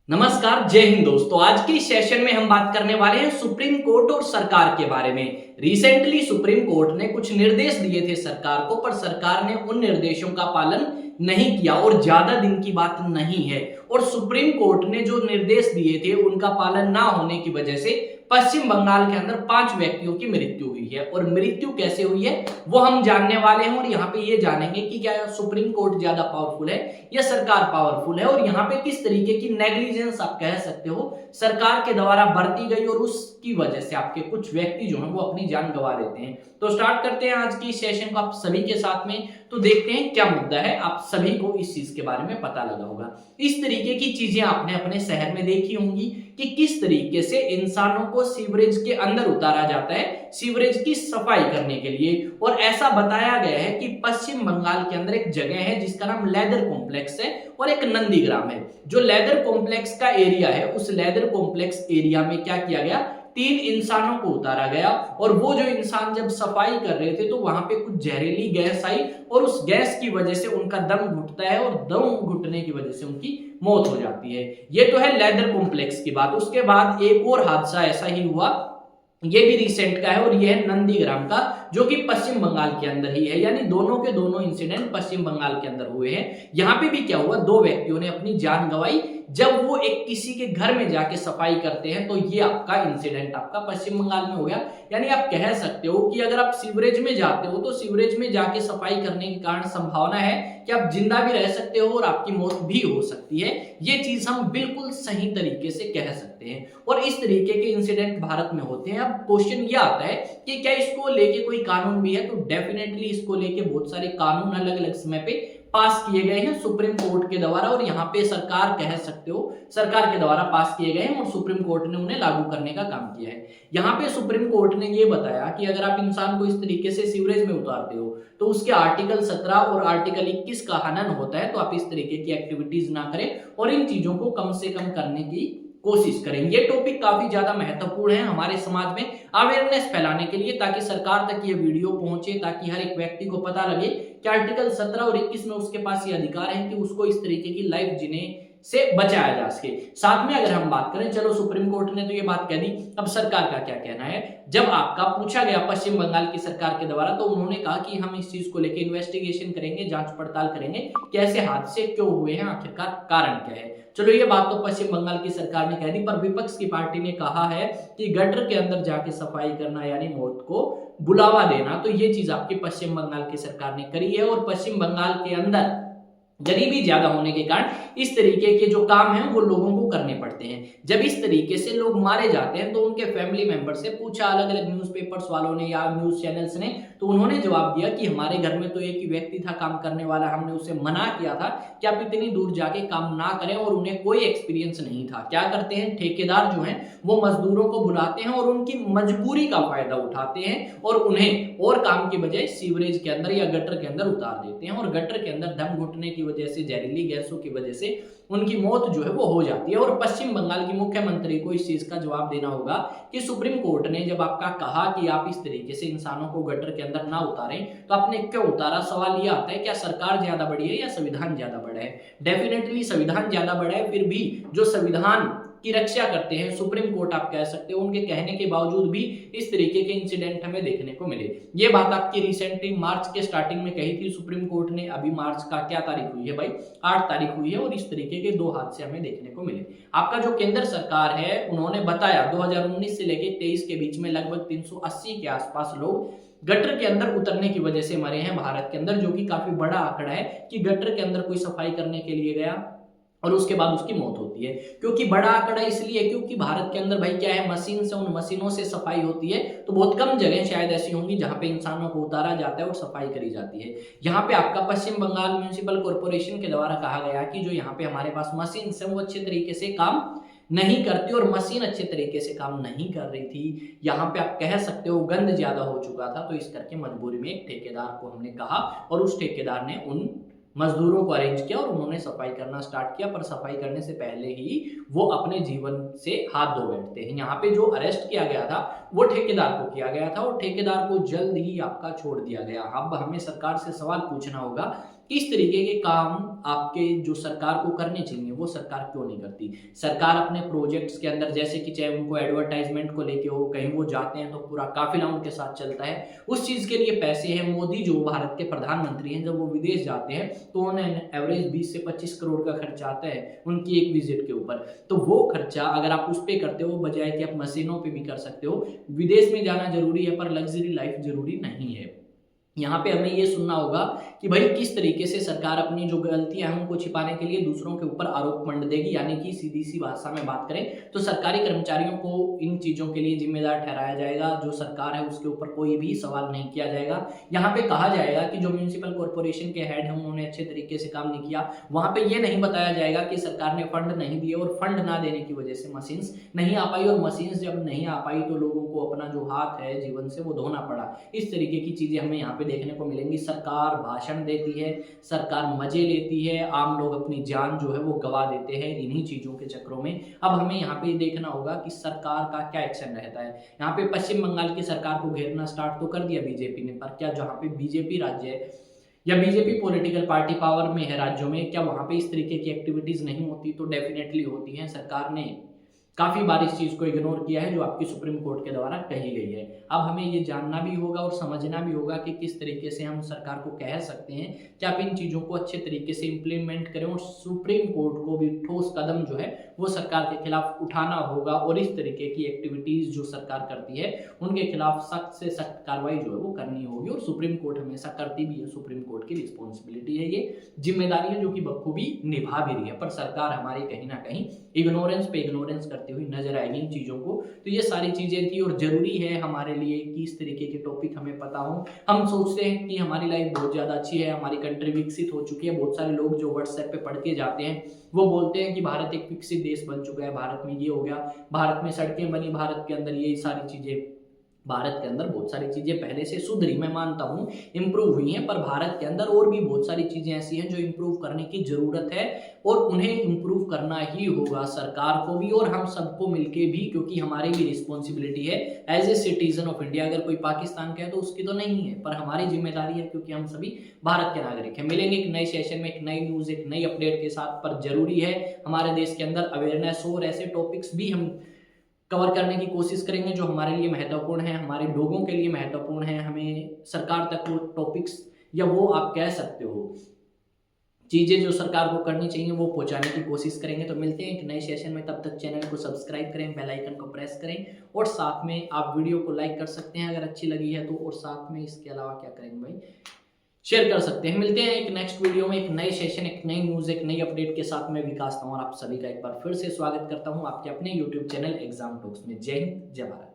नमस्कार, जय हिंद दोस्तों। आज के इस सेशन में हम बात करने वाले हैं सुप्रीम कोर्ट और सरकार के बारे में। रिसेंटली सुप्रीम कोर्ट ने कुछ निर्देश दिए थे सरकार को, पर सरकार ने उन निर्देशों का पालन नहीं किया और ज्यादा दिन की बात नहीं है। और सुप्रीम कोर्ट ने जो निर्देश दिए थे उनका पालन ना होने की वजह से पश्चिम बंगाल के अंदर 5 व्यक्तियों की मृत्यु हुई है। और मृत्यु कैसे हुई है वो हम जानने वाले हैं और यहाँ पे ये जानेंगे कि क्या सुप्रीम कोर्ट ज्यादा पावरफुल है या सरकार पावरफुल है, और यहाँ पे किस तरीके की नेग्लिजेंस आप कह सकते हो सरकार के द्वारा बरती गई और उसकी वजह से आपके कुछ व्यक्ति जो हैं वो अपनी जान गंवा देते हैं। तो स्टार्ट करते हैं आज की इस सेशन को आप सभी के साथ में। तो देखते हैं क्या मुद्दा है, आप सभी को इस चीज के बारे में पता लगा होगा। इस तरीके की चीजें आपने अपने शहर में देखी होंगी कि किस तरीके से इंसानों को सीवरेज के अंदर उतारा जाता है सीवरेज की सफाई करने के लिए। और ऐसा बताया गया है कि पश्चिम बंगाल के अंदर एक जगह है जिसका नाम लेदर कॉम्प्लेक्स है और एक नंदीग्राम है। जो लेदर कॉम्प्लेक्स का एरिया है उस लेदर कॉम्प्लेक्स एरिया में क्या किया गया, 3 इंसानों को उतारा गया और वो जो इंसान जब सफाई कर रहे थे तो वहां पे कुछ जहरीली गैस आई और उस गैस की वजह से उनका दम घुटता है और दम घुटने की वजह से उनकी मौत हो जाती है। ये तो है लेदर कॉम्प्लेक्स की बात। उसके बाद एक और हादसा ऐसा ही हुआ, ये भी रिसेंट का है और ये है नंदीग्राम का, जो कि पश्चिम बंगाल के अंदर ही है। यानी दोनों के दोनों इंसिडेंट पश्चिम बंगाल के अंदर हुए हैं। यहाँ पे भी क्या हुआ, 2 व्यक्तियों ने अपनी जान गंवाई जब वो एक किसी के घर में जाके सफाई करते हैं। तो ये आपका इंसिडेंट आपका पश्चिम बंगाल में हो गया। यानी आप कह सकते हो कि अगर आप सीवरेज में जाते हो तो सीवरेज में जाके सफाई करने के कारण संभावना है कि आप जिंदा भी रह सकते हो और आपकी मौत भी हो सकती है। ये चीज हम बिल्कुल सही तरीके से कह सकते हैं और इस तरीके के इंसिडेंट भारत में होते हैं। अब क्वेश्चन ये आता है कि क्या इसको लेके कोई कानून भी है, तो डेफिनेटली इसको लेके बहुत सारे कानून अलग अलग समय पे पास किए गए हैं सुप्रीम कोर्ट के द्वारा, और यहाँ पे सरकार कह सकते हो सरकार के द्वारा पास किए गए हैं और सुप्रीम कोर्ट ने उन्हें लागू करने का काम किया है। यहाँ पे सुप्रीम कोर्ट ने ये बताया कि अगर आप इंसान को इस तरीके से सीवरेज में उतारते हो तो उसके आर्टिकल 17 और आर्टिकल 21 का हनन होता है। तो आप इस तरीके की एक्टिविटीज ना करें और इन चीजों को कम से कम करने की कोशिश करें। ये टॉपिक काफी ज्यादा महत्वपूर्ण है हमारे समाज में अवेयरनेस फैलाने के लिए, ताकि सरकार तक ये वीडियो पहुंचे, ताकि हर एक व्यक्ति को पता लगे कि आर्टिकल 17 और 21 में उसके पास ये अधिकार है कि उसको इस तरीके की लाइफ जीने से बचाया जा सके। साथ में अगर हम बात करें, चलो सुप्रीम कोर्ट ने तो ये बात कह दी, अब सरकार का क्या कहना है। जब आपका पूछा गया पश्चिम बंगाल की सरकार के द्वारा, तो उन्होंने कहा कि हम इस चीज को लेकर इन्वेस्टिगेशन करेंगे, जांच पड़ताल करेंगे कि ऐसे हादसे क्यों हुए हैं, आखिरकार कारण क्या है। चलो ये बात तो पश्चिम बंगाल की सरकार ने कह दी, पर विपक्ष की पार्टी ने कहा है कि गटर के अंदर जाके सफाई करना यानी मौत को बुलावा देना, तो ये चीज आपकी पश्चिम बंगाल की सरकार ने करी है। और पश्चिम बंगाल के अंदर गरीबी ज्यादा होने के कारण इस तरीके के जो काम हैं वो लोगों को करने पड़ते हैं। जब इस तरीके से लोग मारे जाते हैं तो उनके फैमिली मेंबर से पूछा अलग अलग न्यूज़पेपर्स वालों ने या न्यूज चैनल्स ने, तो उन्होंने जवाब दिया कि हमारे घर में तो एक ही व्यक्ति था काम करने वाला, हमने उसे मना किया था कि आप इतनी दूर जाके काम ना करें, और उन्हें कोई एक्सपीरियंस नहीं था। क्या करते हैं, ठेकेदार जो हैं वो मजदूरों को बुलाते हैं और उनकी मजबूरी का फायदा उठाते हैं और उन्हें और काम की बजाय सीवरेज के अंदर या गटर के अंदर उतार देते हैं। और गटर के अंदर दम घुटने की वजह से, जहरीली गैसों की वजह से उनकी मौत जो है वो हो जाती है। और पश्चिम बंगाल की मुख्यमंत्री को इस चीज का जवाब देना होगा कि सुप्रीम कोर्ट ने जब आपका कहा कि आप इस तरीके से इंसानों को गटर के अंदर ना उतारें, तो आपने क्यों उतारा। सवाल यह आता है क्या सरकार ज्यादा बड़ी है या संविधान ज्यादा बड़ा है। डेफिनेटली संविधान ज्यादा बड़ा है, फिर भी जो संविधान की रक्षा करते हैं सुप्रीम कोर्ट आप कह सकते हो, उनके कहने के बावजूद भी इस तरीके के इंसिडेंट हमें देखने को मिले। ये बात आपकी रिसेंटली मार्च के स्टार्टिंग में कही थी सुप्रीम कोर्ट ने। अभी मार्च का क्या तारीख हुई है भाई, 8 तारीख हुई है, और इस तरीके के 2 हादसे हमें देखने को मिले। आपका जो केंद्र सरकार है उन्होंने बताया 2019 से लेकर 23 के बीच में लगभग 380 के आसपास लोग गटर के अंदर उतरने की वजह से मरे हैं भारत के अंदर, जो कि काफी बड़ा आंकड़ा है कि गटर के अंदर कोई सफाई करने के लिए गया और उसके बाद उसकी मौत होती है। क्योंकि बड़ा आंकड़ा इसलिए क्योंकि भारत के अंदर भाई क्या है, मशीन से, उन मशीनों से सफाई होती है, तो बहुत कम जगह शायद ऐसी होंगी जहां पे इंसानों को उतारा जाता है और सफाई करी जाती है। यहाँ पे आपका पश्चिम बंगाल म्युनिसिपल कॉर्पोरेशन के द्वारा कहा गया कि जो यहाँ पे हमारे पास मशीन है वो अच्छे तरीके से काम नहीं करती, और मशीन अच्छे तरीके से काम नहीं कर रही थी। यहाँ पे आप कह सकते हो गंद ज्यादा हो चुका था, तो इस करके मजबूरी में एक ठेकेदार को हमने कहा और उस ठेकेदार ने उन मजदूरों को अरेंज किया और उन्होंने सफाई करना स्टार्ट किया। पर सफाई करने से पहले ही वो अपने जीवन से हाथ धो बैठते हैं। यहाँ पे जो अरेस्ट किया गया था वो ठेकेदार को किया गया था और ठेकेदार को जल्द ही आपका छोड़ दिया गया। अब हमें सरकार से सवाल पूछना होगा किस तरीके के काम आपके जो सरकार को करने चाहिए वो सरकार क्यों नहीं करती। सरकार अपने प्रोजेक्ट्स के अंदर, जैसे कि चाहे उनको एडवर्टाइजमेंट को लेके हो, कहीं वो जाते हैं तो पूरा काफिला उनके साथ चलता है, उस चीज के लिए पैसे हैं। मोदी जो भारत के प्रधानमंत्री हैं, जब वो विदेश जाते हैं तो उन्हें एवरेज 20 से 25 करोड़ का खर्चा आता है उनकी एक विजिट के ऊपर। तो वो खर्चा अगर आप उस पे करते हो बजाय कि आप मशीनों पे भी कर सकते हो। विदेश में जाना जरूरी है पर लग्जरी लाइफ जरूरी नहीं है। यहाँ पे हमें ये सुनना होगा कि भाई किस तरीके से सरकार अपनी जो गलतियां हैं उनको छिपाने के लिए दूसरों के ऊपर आरोप मंड देगी। यानी कि सीधी सी भाषा में बात करें तो सरकारी कर्मचारियों को इन चीजों के लिए जिम्मेदार ठहराया जाएगा। जो सरकार है उसके ऊपर कोई भी सवाल नहीं किया जाएगा। यहाँ पे कहा जाएगा कि जो म्यूनिसिपल कॉर्पोरेशन के हेड हैं उन्होंने अच्छे तरीके से काम नहीं किया। वहां पे ये नहीं बताया जाएगा कि सरकार ने फंड नहीं दिए और फंड ना देने की वजह से मशीन्स नहीं आ पाई, और मशीन्स जब नहीं आ पाई तो लोगों को अपना जो हाथ है जीवन से वो धोना पड़ा। इस तरीके की चीजें हमें यहाँ पे देखने को मिलेंगी। सरकार भाषण देती है, सरकार मजे लेती है, आम लोग अपनी जान जो है वो गवा देते हैं इन्हीं चीजों के चक्रों में। अब हमें यहाँ पे देखना होगा कि सरकार का क्या एक्शन रहता है। यहाँ पे पश्चिम बंगाल की सरकार को घेरना स्टार्ट तो कर दिया बीजेपी ने, पर क्या जहाँ पे बीजेपी राज्य है या बीजेपी पॉलिटिकल पार्टी पावर में है राज्यों में, क्या वहां पे इस तरीके की एक्टिविटीज नहीं होती? तो डेफिनेटली होती हैं। सरकार ने काफी बार इस चीज को इग्नोर किया है जो आपकी सुप्रीम कोर्ट के द्वारा कही गई है। अब हमें ये जानना भी होगा और समझना भी होगा कि किस तरीके से हम सरकार को कह सकते हैं कि आप इन चीजों को अच्छे तरीके से इंप्लीमेंट करें, और सुप्रीम कोर्ट को भी ठोस कदम जो है वो सरकार के खिलाफ उठाना होगा, और इस तरीके की एक्टिविटीज जो सरकार करती है उनके खिलाफ सख्त से सख्त कार्रवाई जो है वो करनी होगी। और सुप्रीम कोर्ट हमेशा करती भी है, सुप्रीम कोर्ट की रिस्पॉन्सिबिलिटी है, ये जिम्मेदारी है जो कि बखूबी निभा भी रही है। पर सरकार हमारी कहीं ना कहीं इग्नोरेंस पे इग्नोरेंस करती हुई नजर आएगी इन चीजों को। तो ये सारी चीजें थी, और जरूरी है हमारे लिए कि इस तरीके के टॉपिक हमें पता हो। हम सोचते हैं कि हमारी लाइफ बहुत ज्यादा अच्छी है, हमारी कंट्री विकसित हो चुकी है। बहुत सारे लोग जो व्हाट्सएप पे पढ़ के जाते हैं वो बोलते हैं कि भारत एक विकसित देश बन चुका है, भारत में ये हो गया, भारत में सड़कें बनी, भारत के अंदर ये सारी चीजें। भारत के अंदर बहुत सारी चीजें पहले से सुधरी, मैं मानता हूँ इंप्रूव हुई हैं, पर भारत के अंदर और भी बहुत सारी चीजें ऐसी हैं जो इंप्रूव करने की जरूरत है, और उन्हें इंप्रूव करना ही होगा सरकार को भी और हम सबको मिलके भी, क्योंकि हमारी भी रिस्पॉन्सिबिलिटी है as a citizen of India. अगर कोई पाकिस्तान का है तो उसकी तो नहीं है, पर हमारी जिम्मेदारी है क्योंकि हम सभी भारत के नागरिक हैं। मिलेंगे एक नए सेशन में, एक नई न्यूज, एक नई अपडेट के साथ। पर जरूरी है हमारे देश के अंदर अवेयरनेस हो, और ऐसे टॉपिक्स भी हम कवर करने की कोशिश करेंगे जो हमारे लिए महत्वपूर्ण है, हमारे लोगों के लिए महत्वपूर्ण है। हमें सरकार तक वो टॉपिक्स, या वो आप कह सकते हो चीजें जो सरकार को करनी चाहिए वो पहुंचाने की कोशिश करेंगे। तो मिलते हैं एक नए सेशन में, तब तक चैनल को सब्सक्राइब करें, बेल आइकन को प्रेस करें, और साथ में आप वीडियो को लाइक कर सकते हैं अगर अच्छी लगी है तो, और साथ में इसके अलावा क्या करेंगे भाई, शेयर कर सकते हैं। मिलते हैं एक नेक्स्ट वीडियो में, एक नए सेशन, एक नई न्यूज, एक नई अपडेट के साथ। मैं विकास तंवर आप सभी का एक बार फिर से स्वागत करता हूं आपके अपने यूट्यूब चैनल एग्जाम टॉक्स में। जय हिंद, जय भारत।